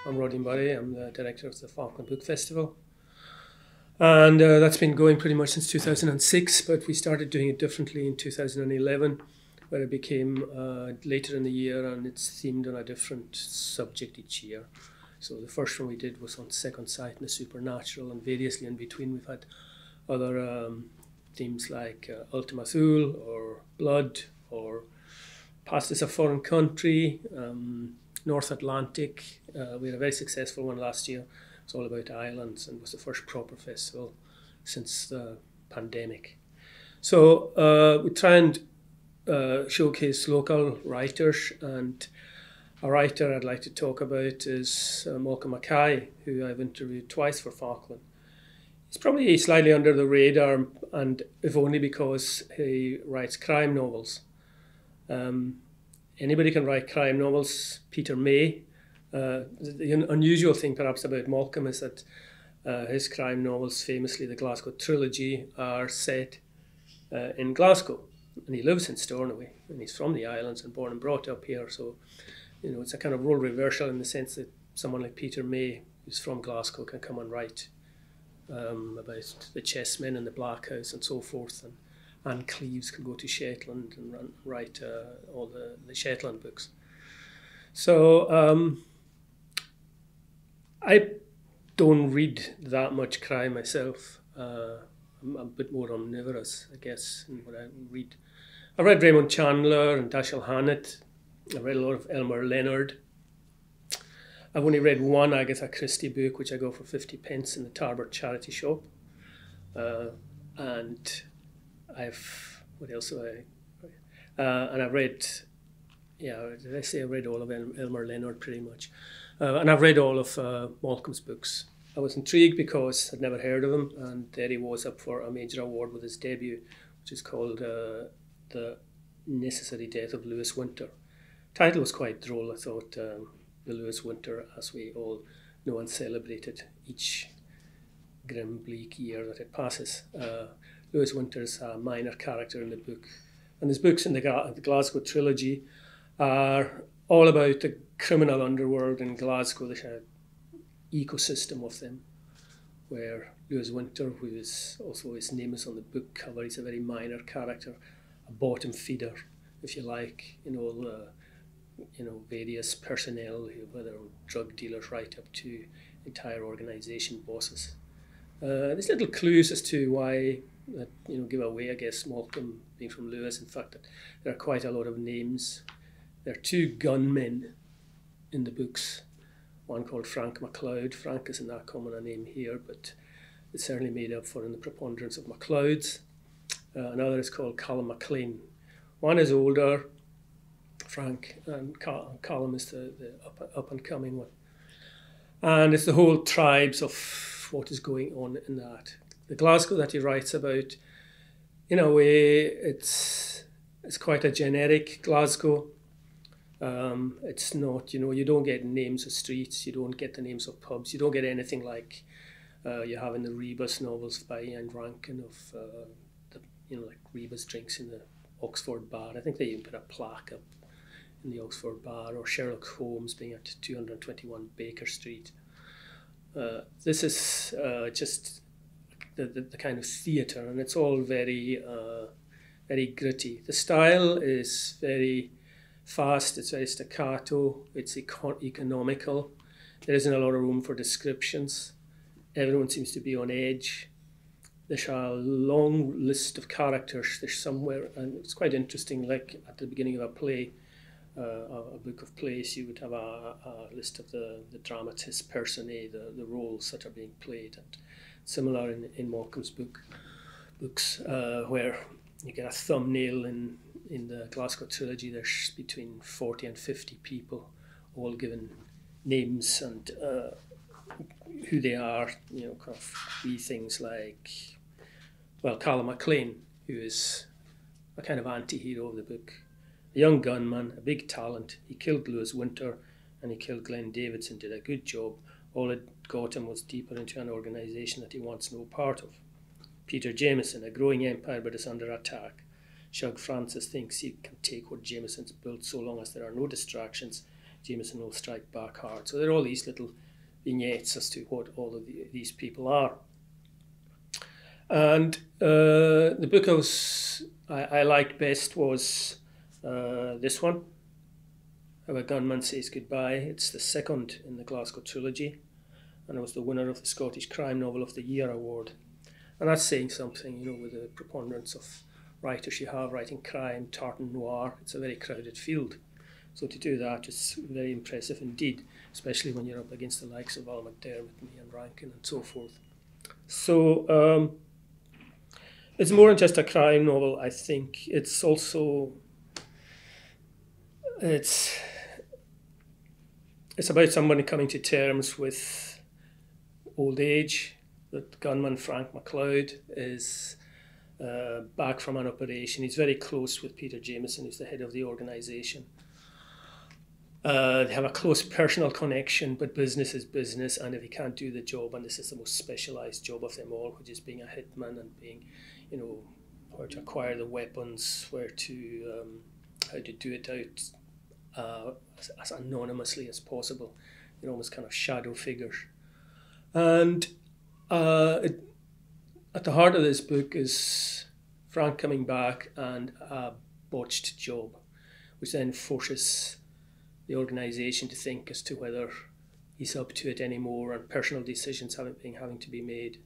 I'm Roddy Murray. I'm the director of the Falkland Book Festival. And that's been going pretty much since 2006, but we started doing it differently in 2011, where it became later in the year, and it's themed on a different subject each year. So the first one we did was on Second Sight and the supernatural, and variously in between we've had other themes like Ultima Thule or Blood or Past is a Foreign Country, North Atlantic. We had a very successful one last year. It's all about islands and was the first proper festival since the pandemic. So we try and showcase local writers, and a writer I'd like to talk about is Malcolm Mackay, who I've interviewed twice for Falkland. He's probably slightly under the radar, and if only because he writes crime novels. Anybody can write crime novels. Peter May. The unusual thing perhaps about Malcolm is that his crime novels, famously the Glasgow trilogy, are set in Glasgow, and he lives in Stornoway, and he's from the islands and born and brought up here. So, you know, it's a kind of role reversal in the sense that someone like Peter May, who's from Glasgow, can come and write about the chessmen and the Black House and so forth, and Anne Cleves can go to Shetland and write all the Shetland books. So I don't read that much crime myself. I'm a bit more omnivorous, I guess, in what I read. I read Raymond Chandler and Dashiell Hammett. I read a lot of Elmer Leonard. I've only read one Agatha Christie book, which I got for 50p in the Tarbert charity shop. And what else have I? And I've read, did I say I read all of Elmer Leonard pretty much? And I've read all of Malcolm's books. I was intrigued because I'd never heard of him, and there he was up for a major award with his debut, which is called The Necessary Death of Lewis Winter. Title was quite droll, I thought. The Lewis Winter, as we all know and celebrated each grim, bleak year that it passes. Lewis Winter is a minor character in the book, and his books in the Glasgow trilogy are all about the criminal underworld in Glasgow, the kind of ecosystem of them, where Lewis Winter, who is also, his name is on the book cover, he's a very minor character, a bottom feeder, if you like, various personnel, whether drug dealers right up to entire organisation bosses. There's little clues as to why that give away, I guess, Malcolm being from Lewis. In fact, that there are quite a lot of names. There are two gunmen in the books. One called Frank MacLeod. Frank isn't that common a name here, but it's certainly made up for in the preponderance of MacLeods. Another is called Callum MacLean. One is older, Frank, and Callum is the up and coming one. And it's the whole tribes of what is going on in that. The Glasgow that he writes about, in a way, it's quite a generic Glasgow. It's not, you don't get names of streets, you don't get the names of pubs, you don't get anything like you have in the Rebus novels by Ian Rankin of, like Rebus drinks in the Oxford bar. I think they even put a plaque up in the Oxford bar, or Sherlock Holmes being at 221 Baker Street. This is just the kind of theatre, and it's all very, very gritty. The style is very fast, it's very staccato, it's economical. There isn't a lot of room for descriptions. Everyone seems to be on edge. There's a long list of characters. There's somewhere, and it's quite interesting, like at the beginning of a play, a book of plays, you would have a list of the dramatists personae, the roles that are being played. And similar in Malcolm's books, where you get a thumbnail in the Glasgow trilogy. There's between 40 and 50 people, all given names and who they are. Kind of wee things like, Callum MacLean, who is a kind of anti-hero of the book. A young gunman, a big talent. He killed Lewis Winter and he killed Glenn Davidson, did a good job. All it got him was deeper into an organisation that he wants no part of. Peter Jameson, a growing empire but is under attack. Shug Francis thinks he can take what Jameson's built so long as there are no distractions. Jameson will strike back hard. So there are all these little vignettes as to what all of these people are. And the book I liked best was this one, How a Gunman Says Goodbye. It's the second in the Glasgow trilogy, and it was the winner of the Scottish Crime Novel of the Year award. And that's saying something, you know, with the preponderance of writers you have writing crime, tartan noir. It's a very crowded field. So to do that is very impressive indeed, especially when you're up against the likes of Al McDermott and Ian Rankin and so forth. So it's more than just a crime novel, I think. It's also, it's about somebody coming to terms with old age. That gunman Frank MacLeod is back from an operation. He's very close with Peter Jameson, who's the head of the organisation. They have a close personal connection, but business is business, and if he can't do the job, and this is the most specialised job of them all, which is being a hitman and being, you know, where to acquire the weapons, where to how to do it out as anonymously as possible. They're almost kind of shadow figures. And at the heart of this book is Frank coming back and a botched job, which then forces the organisation to think as to whether he's up to it anymore, and personal decisions having to be made.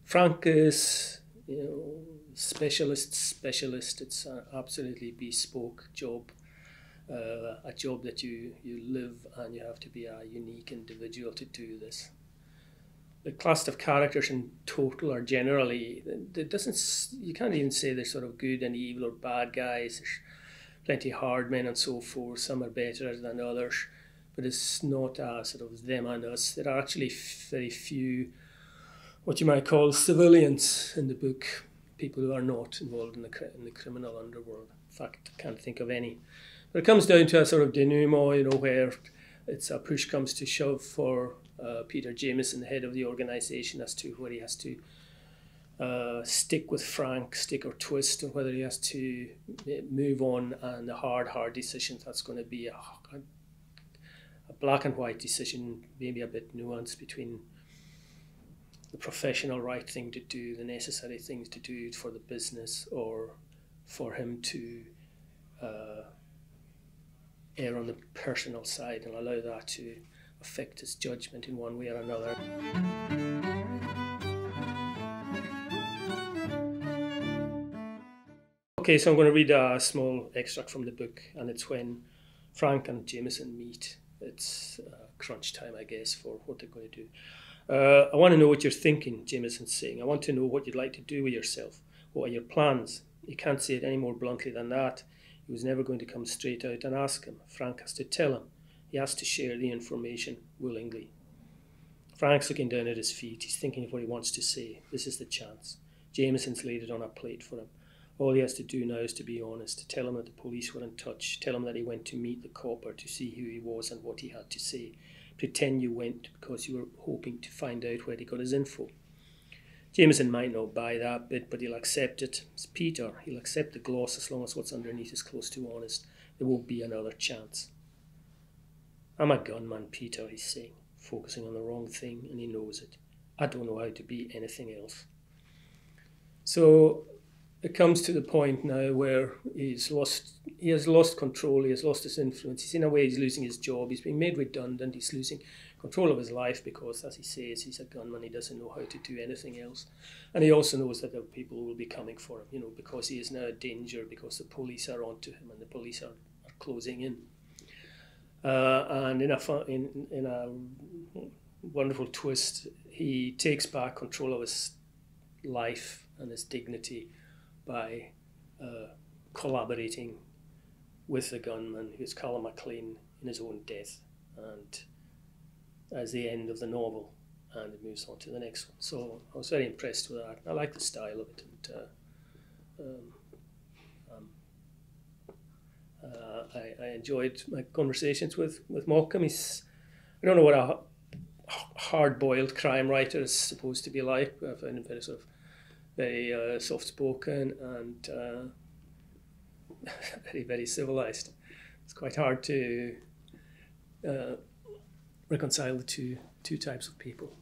Frank is, you know, specialist. It's an absolutely bespoke job, a job that you live, and you have to be a unique individual to do this. The cast of characters in total are generally, you can't even say they're sort of good and evil or bad guys. There's plenty of hard men and so forth. Some are better than others, but it's not a sort of them and us. There are actually very few, what you might call civilians in the book, people who are not involved in the criminal underworld. In fact, I can't think of any. But it comes down to a sort of denouement, you know, where it's a push comes to shove for Peter Jameson, the head of the organisation, as to where he has to stick with Frank, stick or twist, or whether he has to move on, and the hard decision that's going to be a black and white decision, maybe a bit nuanced between the professional right thing to do, the necessary things to do for the business, or for him to err on the personal side and allow that to affect his judgment in one way or another. Okay, so I'm going to read a small extract from the book, and it's when Frank and Jameson meet. It's crunch time, I guess, for what they're going to do. I want to know what you're thinking, Jameson's saying. I want to know what you'd like to do with yourself. What are your plans? You can't say it any more bluntly than that. He was never going to come straight out and ask him. Frank has to tell him. He has to share the information willingly. Frank's looking down at his feet. He's thinking of what he wants to say. This is the chance. Jameson's laid it on a plate for him. All he has to do now is to be honest, to tell him that the police were in touch, tell him that he went to meet the copper to see who he was and what he had to say. Pretend you went because you were hoping to find out where he got his info. Jameson might not buy that bit, but he'll accept it. It's Peter. He'll accept the gloss as long as what's underneath is close to honest. There won't be another chance. I'm a gunman, Peter, he's saying, focusing on the wrong thing, and he knows it. I don't know how to be anything else. So it comes to the point now where he has lost control, he has lost his influence. He's in a way, he's losing his job, he's being made redundant, he's losing control of his life because, as he says, he's a gunman, he doesn't know how to do anything else. And he also knows that the people will be coming for him, you know, because he is now a danger, because the police are onto him and the police are closing in. And in a wonderful twist, he takes back control of his life and his dignity by collaborating with the gunman, who's Colin MacLean, in his own death, and as the end of the novel, and it moves on to the next one. So I was very impressed with that. I like the style of it, and I enjoyed my conversations with Malcolm. I don't know what a hard-boiled crime writer is supposed to be like. I found him very soft-spoken and very, very civilised. it's quite hard to reconcile the two types of people.